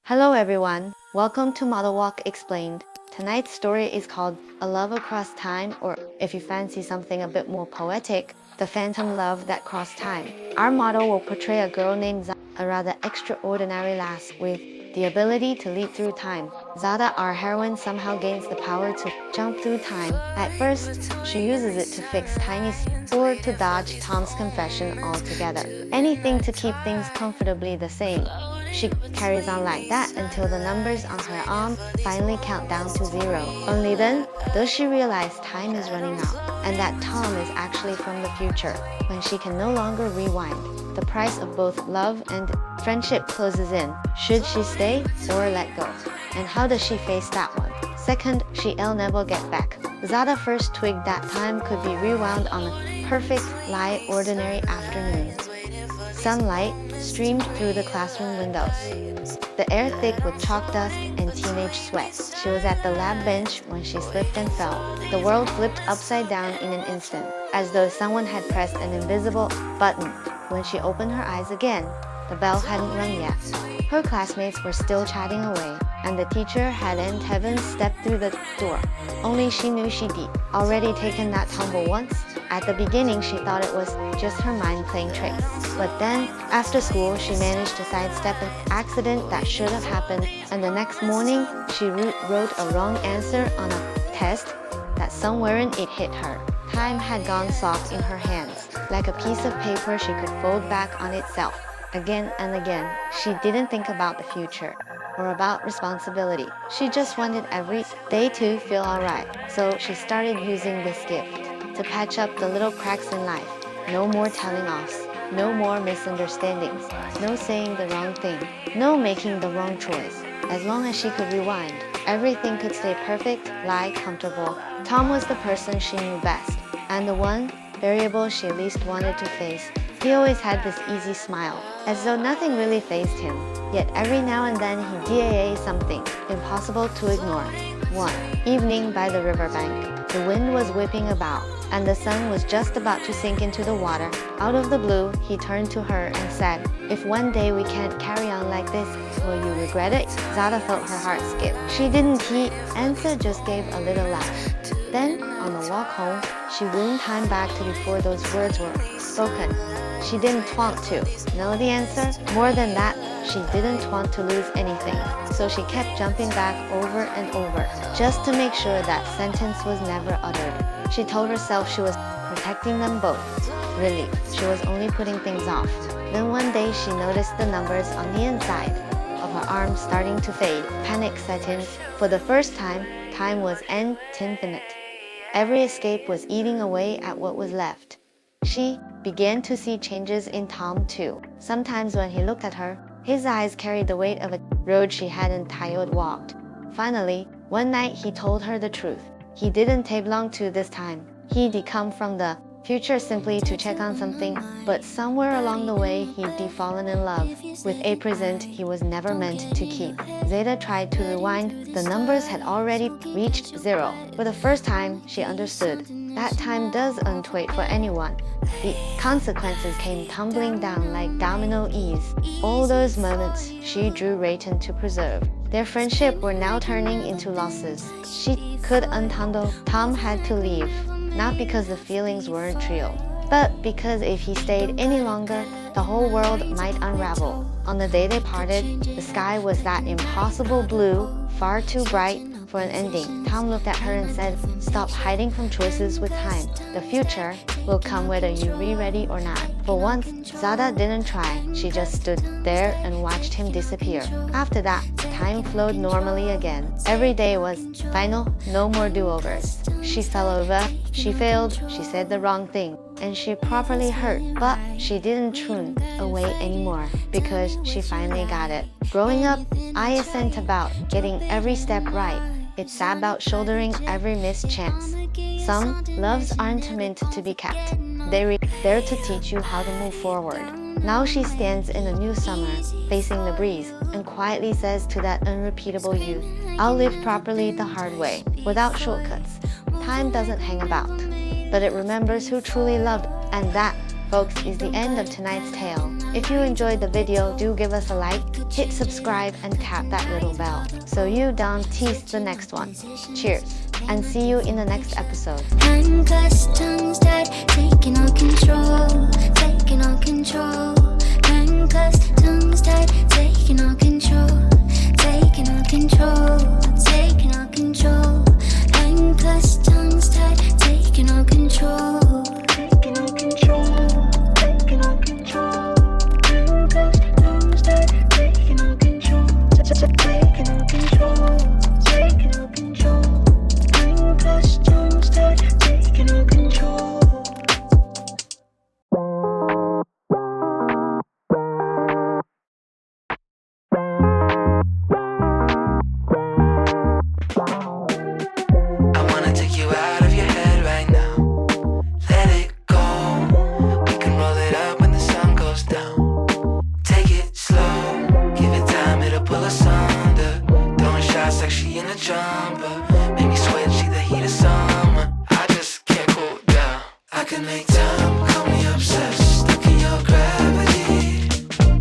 Hello everyone, welcome to Model Walk Explained. Tonight's story is called A Love Across Time, or if you fancy something a bit more poetic, The Phantom Love That Crossed Time. Our model will portray a girl named Zada, a rather extraordinary lass with the ability to leap through time. Zada, our heroine, somehow gains the power to jump through time. At first, she uses it to fix Tiny's or to dodge Tom's confession altogether. Anything to keep things comfortably the same. She carries on like that until the numbers on her arm finally count down to 0. Only then does she realize time is running out, and that Tom is actually from the future, when she can no longer rewind. The price of both love and friendship closes in. Should she stay or let go? And how does she face that one? Second, she'll never get back. Zada first twigged that time could be rewound on a perfect, light, ordinary afternoon. Sunlight streamed through the classroom windows, the air thick with chalk dust and teenage sweat. She was at the lab bench when she slipped and fell. The world flipped upside down in an instant, as though someone had pressed an invisible button. When she opened her eyes again, the bell hadn't rung yet. Her classmates were still chatting away, and the teacher hadn't heaven stepped through the door. Only she knew she'd already taken that tumble once. At the beginning, she thought it was just her mind playing tricks. But then, after school, she managed to sidestep an accident that should have happened, and the next morning, she wrote a wrong answer on a test that somewhere in it hit her. Time had gone soft in her hands, like a piece of paper she could fold back on itself. Again and again, she didn't think about the future or about responsibility. She just wanted every day to feel alright. So she started using this gift to patch up the little cracks in life. No more telling offs, no more misunderstandings, no saying the wrong thing, no making the wrong choice. As long as she could rewind, everything could stay perfect, lie comfortable. Tom was the person she knew best, and the one variable she least wanted to face. He always had this easy smile, as though nothing really fazed him. Yet every now and then he'd DAA something impossible to ignore. One evening by the riverbank, the wind was whipping about, and the sun was just about to sink into the water. Out of the blue, he turned to her and said, "If one day we can't carry on like this, will you regret it?" Zada felt her heart skip. She didn't. He answered, just gave a little laugh. Then, on the walk home, she wound time back to before those words were spoken. She didn't want to know the answer. More than that, she didn't want to lose anything. So she kept jumping back over and over, just to make sure that sentence was never uttered. She told herself she was protecting them both. Really, she was only putting things off. Then one day she noticed the numbers on the inside of her arm starting to fade. Panic set in. For the first time, time was infinite. Every escape was eating away at what was left. She began to see changes in Tom too. Sometimes when he looked at her, his eyes carried the weight of a road she hadn't tired walked. Finally, one night he told her the truth. He didn't take long to this time. He'd come from the future simply to check on something, but somewhere along the way he'd fallen in love with a present he was never meant to keep. Zada tried to rewind. The numbers had already reached 0. For the first time, she understood. That time doesn't wait for anyone. The consequences came tumbling down like domino ease. All those moments she drew Rayton to preserve. Their friendship were now turning into losses. She could untangle. Tom had to leave, not because the feelings weren't real, but because if he stayed any longer, the whole world might unravel. On the day they parted, the sky was that impossible blue, far too bright for an ending. Tom looked at her and said, "Stop hiding from choices with time. The future will come whether you're ready or not." For once, Zada didn't try. She just stood there and watched him disappear. After that, time flowed normally again. Every day was final, no more do-overs. She fell over, she failed, she said the wrong thing, and she properly hurt, but she didn't turn away anymore because she finally got it. Growing up, I isn't about getting every step right. It's about shouldering every missed chance. Some loves aren't meant to be kept. They're there to teach you how to move forward. Now she stands in a new summer, facing the breeze, and quietly says to that unrepeatable youth, "I'll live properly the hard way, without shortcuts." Time doesn't hang about, but it remembers who truly loved, and that, folks, is the end of tonight's tale. If you enjoyed the video, do give us a like, Hit subscribe and tap that little bell so you don't tease the next one. Cheers, and see you in the next episode. Handcuffs, tongues tied, taking all control, taking all control. Handcuffs, tongues tied, taking all control, taking all control, taking all control. Handcuffs, tongues tied, taking all control, taking all control, taking all control. Handcuffs, tongues tied, taking all control, taking all control, taking all control. Handcuffs, tongues tied, taking all control. I wanna take you out of your head right now. Let it go. We can roll it up when the sun goes down. Take it slow. Give it time, it'll pull us under. Throwing shots like she in a jumper. Make me sweat, she the heat of summer. I just can't cool down. I can make time, call me obsessed. Stuck in your gravity.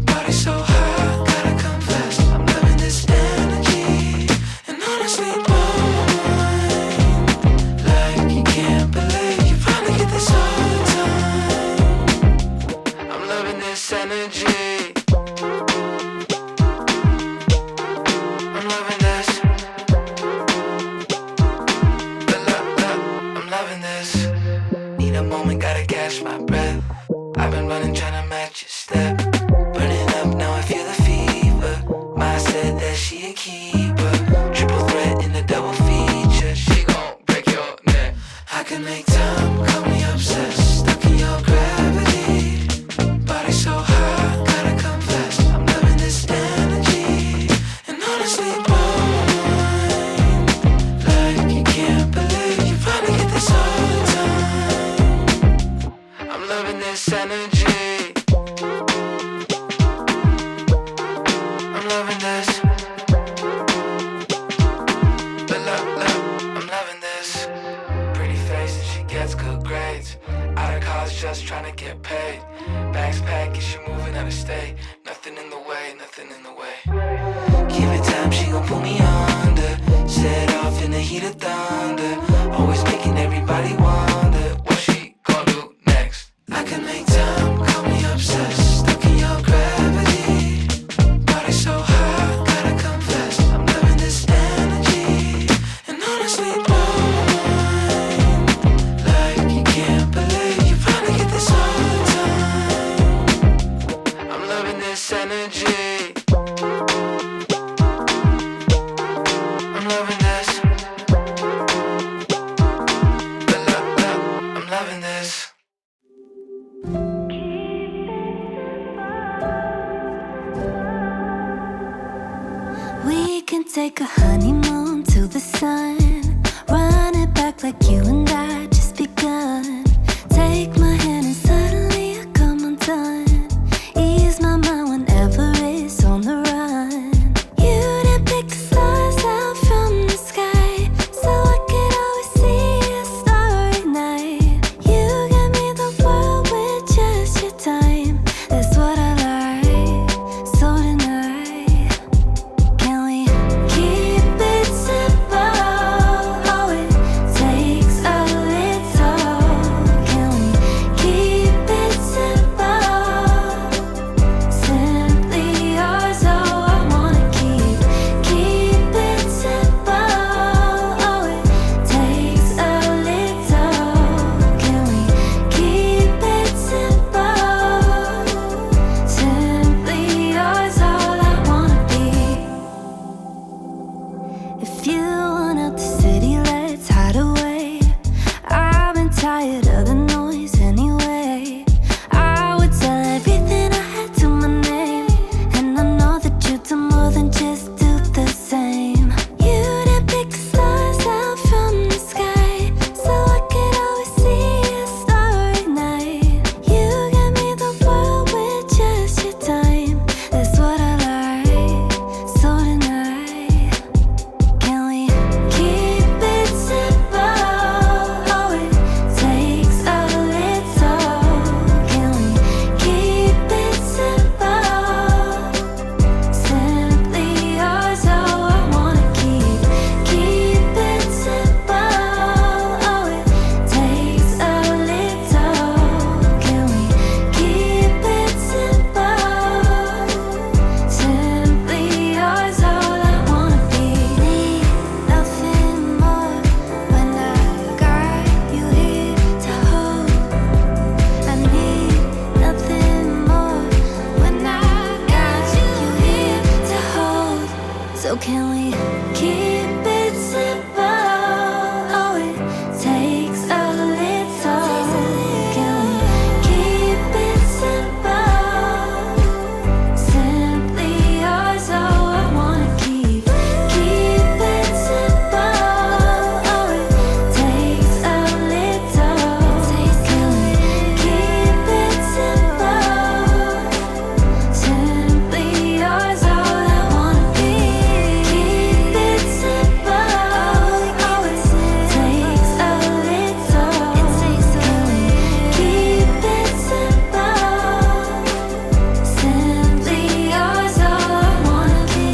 Body so hot, gotta confess. I'm loving this energy. And honestly, like you can't believe you finally get this all the time. I'm loving this energy. I'm loving this. I'm loving this. Need a moment, gotta catch my breath. I've been running, trying to match your step. Burning up, now I feel the fever. Ma said that she a keeper. Triple threat in a double feature. She gon' break your neck. I can make time, call me obsessed. Stuck in your gravity. Body so hot, gotta confess. I'm loving this energy. And honestly, like you can't believe you finally get this all the time. I'm loving this energy. I'm loving this. I'm loving this. Pretty face and she gets good grades. Out of college just trying to get paid. Bags packed, she moving out of state. Nothing in the way, nothing in the way. Give it time, she gon' pull me under. Set off in the heat of thunder. Always making everybody wonder what she gon' do next. I can make time, call me obsessed. Stuck in your gravity. Body so hot, gotta confess. I'm loving this energy. And honestly, like you can't believe you finally get this all the time. I'm loving this energy. I'm loving this. I'm loving this. We can take a honeymoon to the sun. Run it back like you and I just begun. Take my hand and suddenly I come undone. Ease my mind whenever it's on the run. You didn't pick the stars out from the sky, so I could always see a starry night. You gave me the world with just your time. That's what I like. So tonight, can we keep it simple? Oh, it takes a little So can we keep it simple? Oh, it takes a little. Can we keep it simple? Simply yours, oh, I wanna keep it simple. Oh, it takes a little. Can we keep it simple? Simply yours, all I wanna be. Keep it simple. Oh, it takes a little. Can we keep it simple? Simply yours, all I wanna be.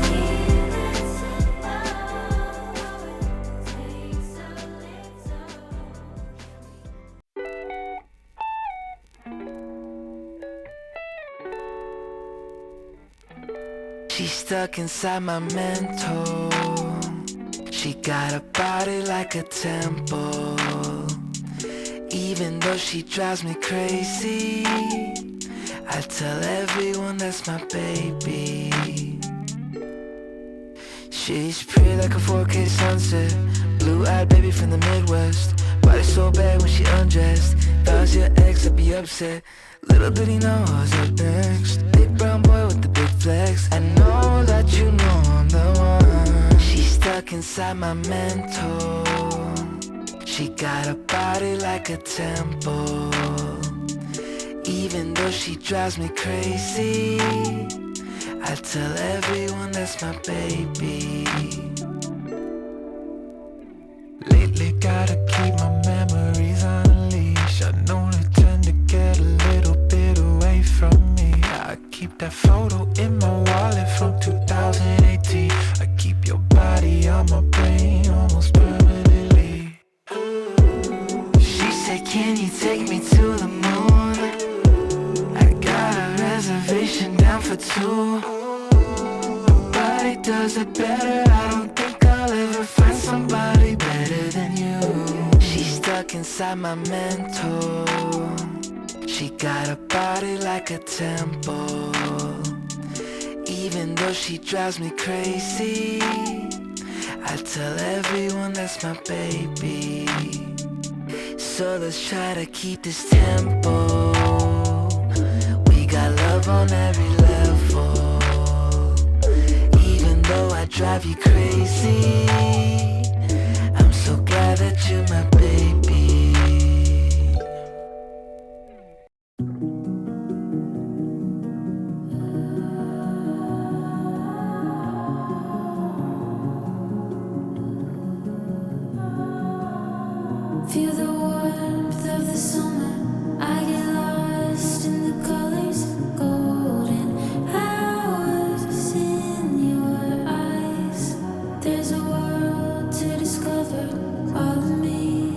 Keep it simple. She's stuck inside my mental. She got a body like a temple. Even though she drives me crazy, I tell everyone that's my baby. She's pretty like a 4K sunset. Blue-eyed baby from the Midwest. Body so bad when she undressed. If I was your ex, I'd be upset. Little did he know I was up next. Big brown boy with the big flex. I know that you know I'm the one. She's stuck inside my mental. She got a body like a temple. Even though she drives me crazy, I tell everyone that's my baby. Lately gotta keep my memories on a leash. I know they tend to get a little bit away from me. I keep that photo in my wallet from 2018. I keep your body on my brain almost permanently. She said, can you take me to the moon? I got a reservation down for two. Nobody does it better. I don't think I'll ever find somebody better than you. She's stuck inside my mental. She got a body like a temple. Even though she drives me crazy, I tell everyone that's my baby. So let's try to keep this tempo. We got love on every level. Even though I drive you crazy, I'm so glad that you're my baby. Feel the warmth of the summer. I get lost in the colors, golden hours in your eyes. There's a world to discover, all of me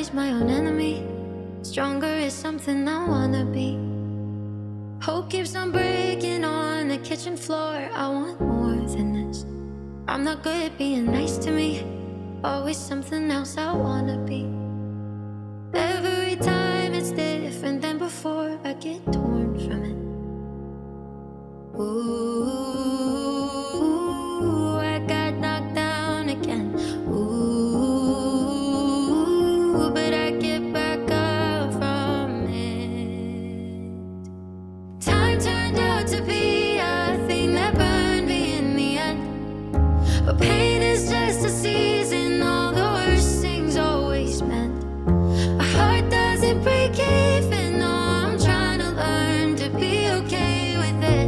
always my own enemy. Stronger is something I wanna be. Hope keeps on breaking on the kitchen floor. I want more than this. I'm not good at being nice to me. Always something else I wanna be. Every time it's different than before. I get torn from it. Ooh, I got knocked down again. Ooh, but I get back up from it. Time turned out to be a thing that burned me in the end. But pain is just a season, all the worst things always meant. My heart doesn't break even, no, I'm trying to learn to be okay with it.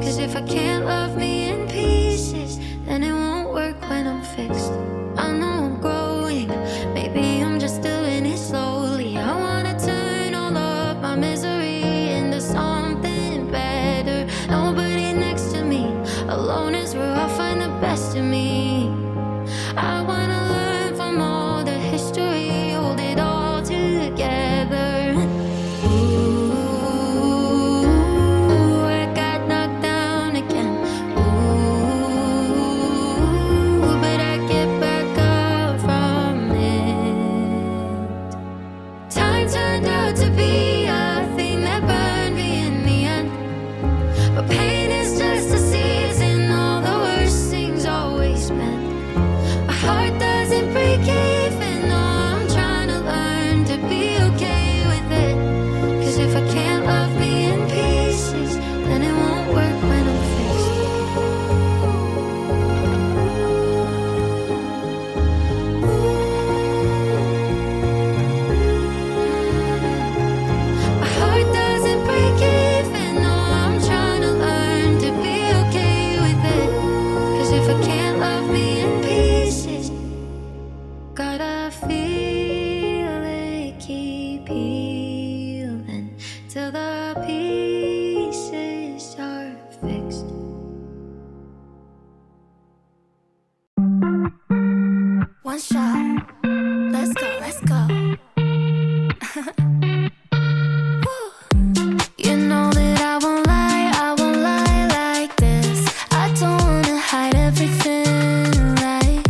Cause if I can't love me in pieces, then it won't work when I'm fixed. I know I'm growing, maybe I'm just doing it slowly. I wanna turn all of my misery into something better. Nobody next to me, alone is where I'll find the best in me. I wanna learn from all the history, hold it all together. Ooh, I got knocked down again. Ooh, but I get back up from it. Time turned out to be a thing that burned me in the end. But pain is just a season, all the worst things always meant. My heart doesn't break even, no, I'm trying to learn to be okay with it. Cause if I can't love me in pieces, then it won't work when I'm fixed. My heart doesn't break even, no, I'm trying to learn to be okay with it. Cause if I can't love me in pieces, gotta feel it keep healing till the pieces are fixed. One shot, let's go, let's go. Woo. You know that I won't lie like this. I don't wanna hide everything, like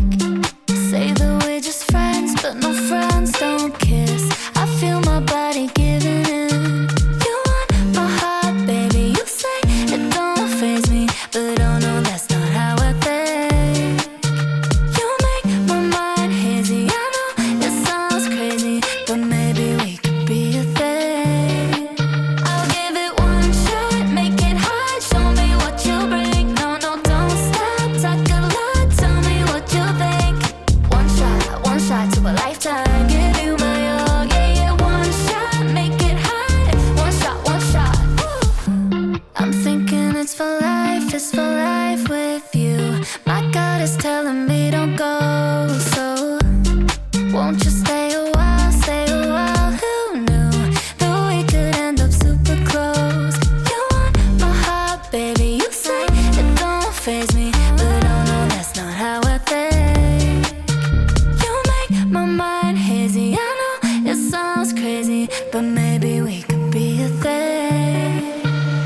say that we're just friends, but no friends don't kiss. I feel my body giving in. You want my heart, baby, you say it don't faze me, but oh no, that's not how I think. You make my mind hazy, I know it sounds crazy, but maybe we could be a thing. I'll give it one shot, make it hot, show me what you bring. No, no, don't stop, talk a lot, tell me what you think. One shot to a lifetime, give you my all, yeah, yeah. One shot, make it hot, one shot, woo. I'm thinking it's for life with you. My God is telling me don't go, so won't you stay a while, who knew that we could end up super close. You want my heart, baby, you say it don't faze me, but oh no, that's not how I think. You make my mind hazy, I know it sounds crazy, but maybe we could be a thing.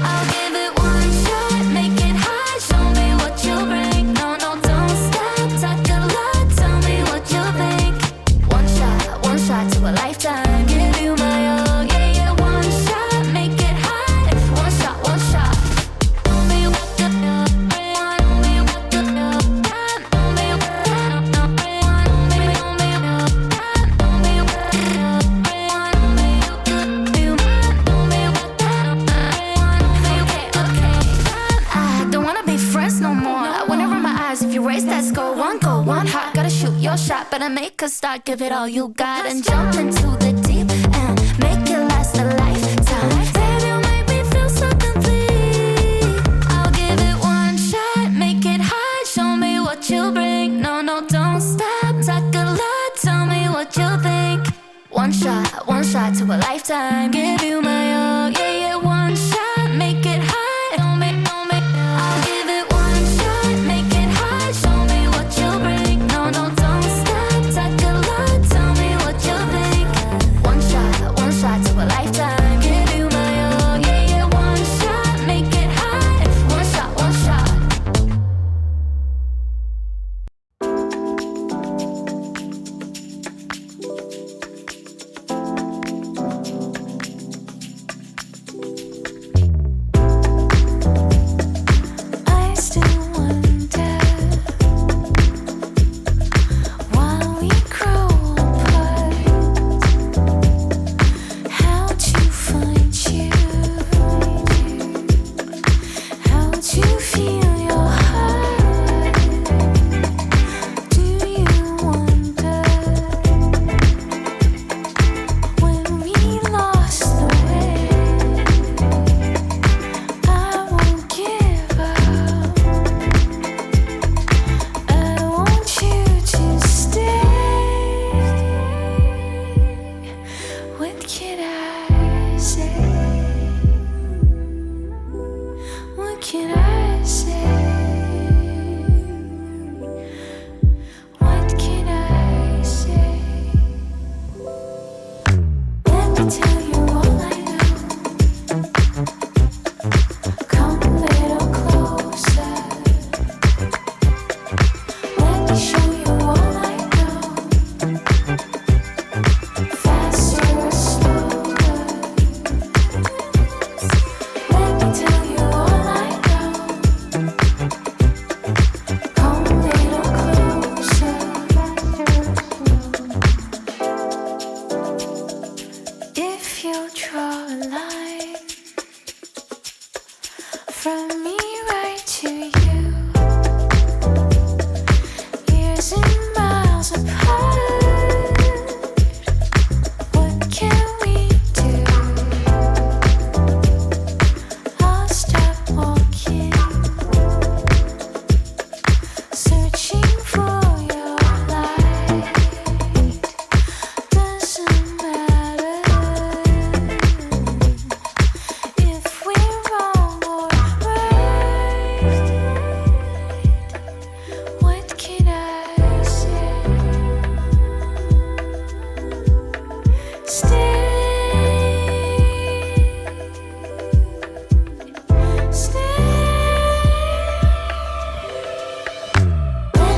I'll give it one shot, make it hot, show me what you bring. No, no, don't stop, talk a lot, tell me what you think. One shot to a lifetime, give you my all, yeah, yeah. One shot, make it hot, one shot. I don't wanna be friends no more. I wanna run my eyes if you raise that score. One hot, gotta shoot your shot, better make a start, give it all you got, and jump into the deep end, make it last a lifetime. Baby, you make me feel so complete. I'll give it one shot, make it hot, show me what you bring. No, no, don't stop, talk a lot, tell me what you think. One shot to a lifetime, give you my all, yeah, yeah. One shot, make it hot. I'll give it one shot, make it hot, show me what you bring. No, no, don't stop, talk a lot, tell me what you think. tell you all I know. Come a little closer. Let me show you all I know. Faster or slower. Let me tell you all I know. Come a little closer. If you draw a line from me right to you, years and miles apart, what can we do? I'll stop walking, searching for your light. Doesn't matter if we're wrong or right. What can I say? Stay